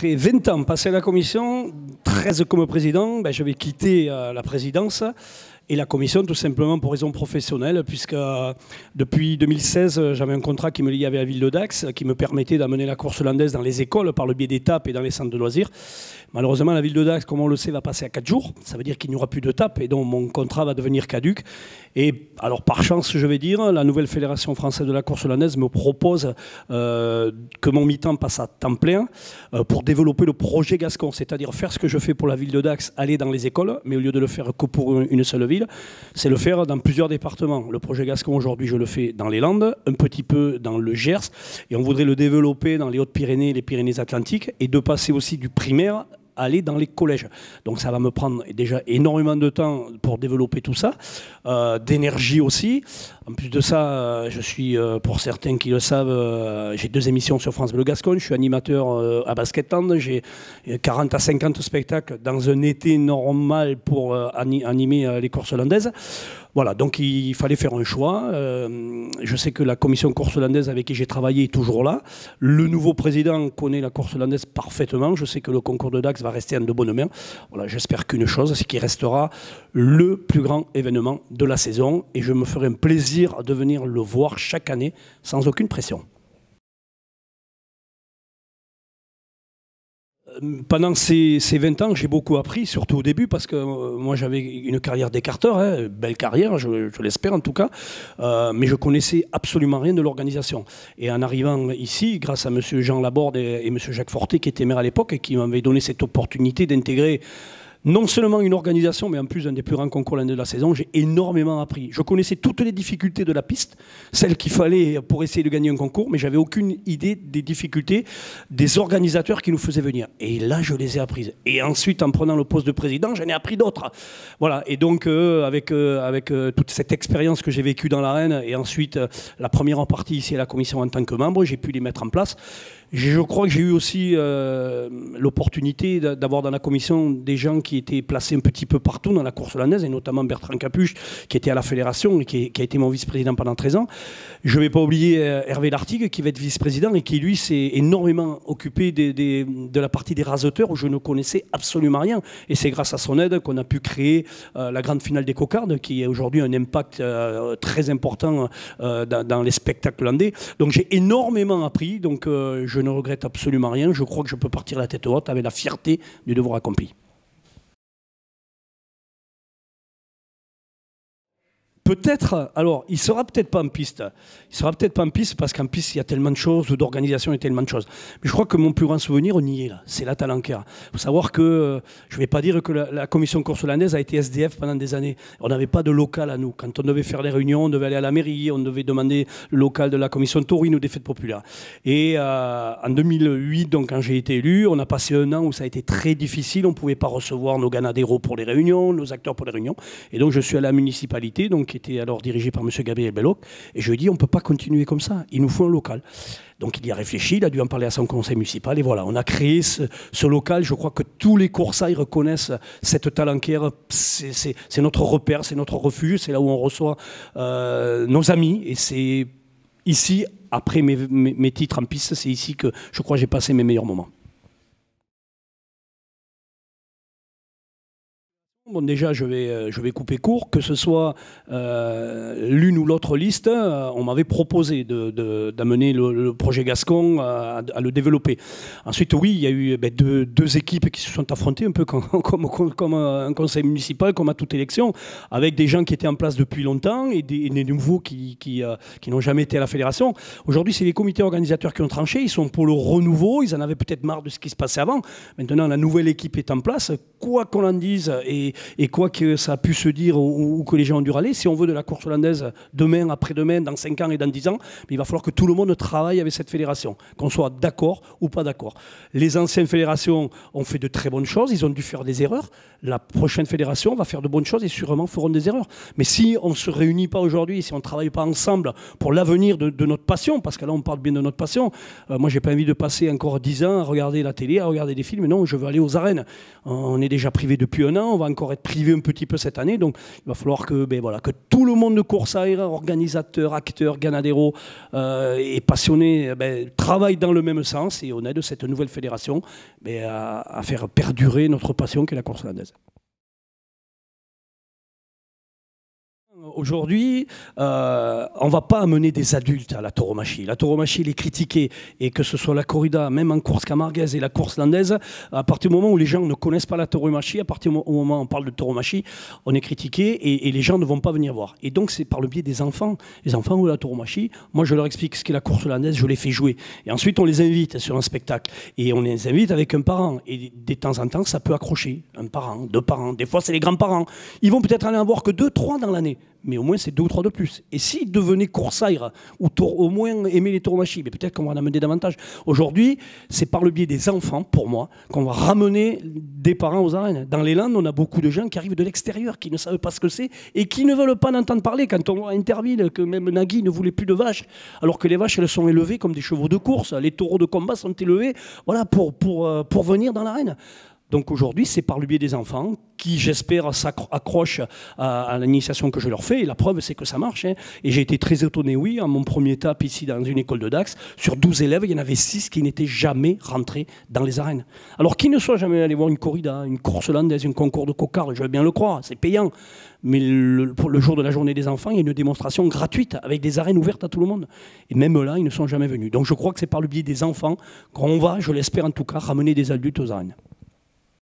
après 20 ans passés à la commission, 13 comme président, ben, je vais quitter la présidence et la commission tout simplement pour raison professionnelle, puisque depuis 2016, j'avais un contrat qui me liait avec la ville de Dax, qui me permettait d'amener la course hollandaise dans les écoles par le biais d'étapes et dans les centres de loisirs. Malheureusement, la ville de Dax, comme on le sait, va passer à 4 jours. Ça veut dire qu'il n'y aura plus d'étapes et donc mon contrat va devenir caduc. Et alors, par chance, je vais dire, la nouvelle Fédération française de la course hollandaise me propose que mon mi-temps passe à temps plein pour développer le projet Gascon, c'est-à-dire faire ce que je fais pour la ville de Dax, aller dans les écoles, mais au lieu de le faire que pour une seule ville, c'est le faire dans plusieurs départements. Le projet Gascon, aujourd'hui, je le fais dans les Landes, un petit peu dans le Gers, et on voudrait le développer dans les Hautes-Pyrénées et les Pyrénées-Atlantiques, et de passer aussi du primaire aller dans les collèges. Donc ça va me prendre déjà énormément de temps pour développer tout ça, d'énergie aussi. En plus de ça, je suis, pour certains qui le savent, j'ai 2 émissions sur France Bleu Gascogne, je suis animateur à Basketland, j'ai 40 à 50 spectacles dans un été normal pour animer les courses hollandaises. Voilà, donc il fallait faire un choix. Je sais que la commission course hollandaise avec qui j'ai travaillé est toujours là. Le nouveau président connaît la course hollandaise parfaitement. Je sais que le concours de Dax va rester en de bonnes mains. Voilà, j'espère qu'une chose, c'est qu'il restera le plus grand événement de la saison. Et je me ferai un plaisir de venir le voir chaque année sans aucune pression. Pendant ces 20 ans, j'ai beaucoup appris, surtout au début, parce que moi j'avais une carrière d'écarteur, hein, belle carrière, je l'espère en tout cas, mais je connaissais absolument rien de l'organisation. Et en arrivant ici, grâce à M. Jean Laborde et M. Jacques Forté, qui était maire à l'époque, et qui m'avaient donné cette opportunité d'intégrer non seulement une organisation, mais en plus un des plus grands concours de la saison, j'ai énormément appris. Je connaissais toutes les difficultés de la piste, celles qu'il fallait pour essayer de gagner un concours, mais j'avais aucune idée des difficultés des organisateurs qui nous faisaient venir. Et là, je les ai apprises. Et ensuite, en prenant le poste de président, j'en ai appris d'autres. Voilà. Et donc, avec toute cette expérience que j'ai vécue dans l'arène, et ensuite la première en partie ici à la commission en tant que membre, j'ai pu les mettre en place. Je crois que j'ai eu aussi l'opportunité d'avoir dans la commission des gens qui étaient placés un petit peu partout dans la course hollandaise, et notamment Bertrand Capuche, qui était à la fédération et qui a été mon vice-président pendant 13 ans. Je ne vais pas oublier Hervé Lartigue, qui va être vice-président et qui, lui, s'est énormément occupé de la partie des raseteurs où je ne connaissais absolument rien. Et c'est grâce à son aide qu'on a pu créer la grande finale des cocardes, qui a aujourd'hui un impact très important dans les spectacles hollandais. Donc j'ai énormément appris, donc je ne regrette absolument rien. Je crois que je peux partir la tête haute avec la fierté du devoir accompli. Peut-être, alors, il sera peut-être pas en piste. Il sera peut-être pas en piste parce qu'en piste, il y a tellement de choses, ou d'organisation, il y a tellement de choses. Mais je crois que mon plus grand souvenir, on y est là. C'est la Talenquera. Il faut savoir que, je ne vais pas dire que la commission course hollandaise a été SDF pendant des années. On n'avait pas de local à nous. Quand on devait faire les réunions, on devait aller à la mairie, on devait demander le local de la commission taurine ou des fêtes populaires. Et en 2008, donc, quand j'ai été élu, on a passé un an où ça a été très difficile. On ne pouvait pas recevoir nos ganaderos pour les réunions, nos acteurs pour les réunions. Et donc, je suis à la municipalité, donc, qui était alors dirigé par M. Gabriel Belloc, et je lui ai dit on ne peut pas continuer comme ça, il nous faut un local. Donc il y a réfléchi, il a dû en parler à son conseil municipal, et voilà, on a créé ce local. Je crois que tous les coursailles reconnaissent cette Talenquera, c'est notre repère, c'est notre refuge, c'est là où on reçoit nos amis, et c'est ici, après mes titres en piste, c'est ici que je crois que j'ai passé mes meilleurs moments. Bon, déjà, je vais couper court, que ce soit l'une ou l'autre liste, on m'avait proposé d'amener le projet Gascon à le développer. Ensuite, oui, il y a eu deux équipes qui se sont affrontées, un peu comme un conseil municipal, comme à toute élection, avec des gens qui étaient en place depuis longtemps et des nouveaux qui n'ont jamais été à la fédération. Aujourd'hui, c'est les comités organisateurs qui ont tranché, ils sont pour le renouveau, ils en avaient peut-être marre de ce qui se passait avant. Maintenant, la nouvelle équipe est en place, quoi qu'on en dise, et quoi que ça a pu se dire ou que les gens ont dû râler, si on veut de la course hollandaise demain, après-demain, dans 5 ans et dans 10 ans, il va falloir que tout le monde travaille avec cette fédération, qu'on soit d'accord ou pas d'accord. Les anciennes fédérations ont fait de très bonnes choses, ils ont dû faire des erreurs. La prochaine fédération va faire de bonnes choses et sûrement feront des erreurs. Mais si on ne se réunit pas aujourd'hui, si on ne travaille pas ensemble pour l'avenir de notre passion, parce que là on parle bien de notre passion, moi j'ai pas envie de passer encore 10 ans à regarder la télé, à regarder des films, non, je veux aller aux arènes. On est déjà privé depuis un an, on va encore encore être privé un petit peu cette année. Donc il va falloir que, voilà, que tout le monde de Coursaire, organisateurs, acteurs, ganaderos et passionnés, travaillent dans le même sens et on aide cette nouvelle fédération à faire perdurer notre passion qu'est la course landaise. Aujourd'hui, on ne va pas amener des adultes à la tauromachie. La tauromachie, elle est critiquée, et que ce soit la corrida, même en course camarguaise et la course landaise, à partir du moment où les gens ne connaissent pas la tauromachie, à partir du moment où on parle de tauromachie, on est critiqué et les gens ne vont pas venir voir. Et donc, c'est par le biais des enfants, les enfants ou la tauromachie. Moi, je leur explique ce qu'est la course landaise, je les fais jouer. Et ensuite, on les invite sur un spectacle. Et on les invite avec un parent. Et de temps en temps, ça peut accrocher. Un parent, deux parents. Des fois, c'est les grands-parents. Ils vont peut-être aller en voir que 2, 3 dans l'année. Mais au moins c'est 2 ou 3 de plus. Et s'ils devenaient coursaires, ou au moins aimer les tauromachie, mais peut-être qu'on va en amener davantage. Aujourd'hui, c'est par le biais des enfants, pour moi, qu'on va ramener des parents aux arènes. Dans les Landes, on a beaucoup de gens qui arrivent de l'extérieur, qui ne savent pas ce que c'est, et qui ne veulent pas en entendre parler. Quand on voit à Interville que même Nagui ne voulait plus de vaches, alors que les vaches, elles sont élevées comme des chevaux de course. Les taureaux de combat sont élevés, voilà, pour venir dans l'arène. Donc aujourd'hui, c'est par le biais des enfants qui, j'espère, s'accrochent à l'initiation que je leur fais. Et la preuve, c'est que ça marche. Hein. Et j'ai été très étonné, oui, à mon premier étape ici dans une école de Dax. Sur 12 élèves, il y en avait 6 qui n'étaient jamais rentrés dans les arènes. Alors qu'ils ne soient jamais allés voir une corrida, une course landaise, un concours de cocards, je veux bien le croire, c'est payant. Mais pour le jour de la journée des enfants, il y a une démonstration gratuite avec des arènes ouvertes à tout le monde. Et même là, ils ne sont jamais venus. Donc je crois que c'est par le biais des enfants qu'on va, je l'espère en tout cas, ramener des adultes aux arènes.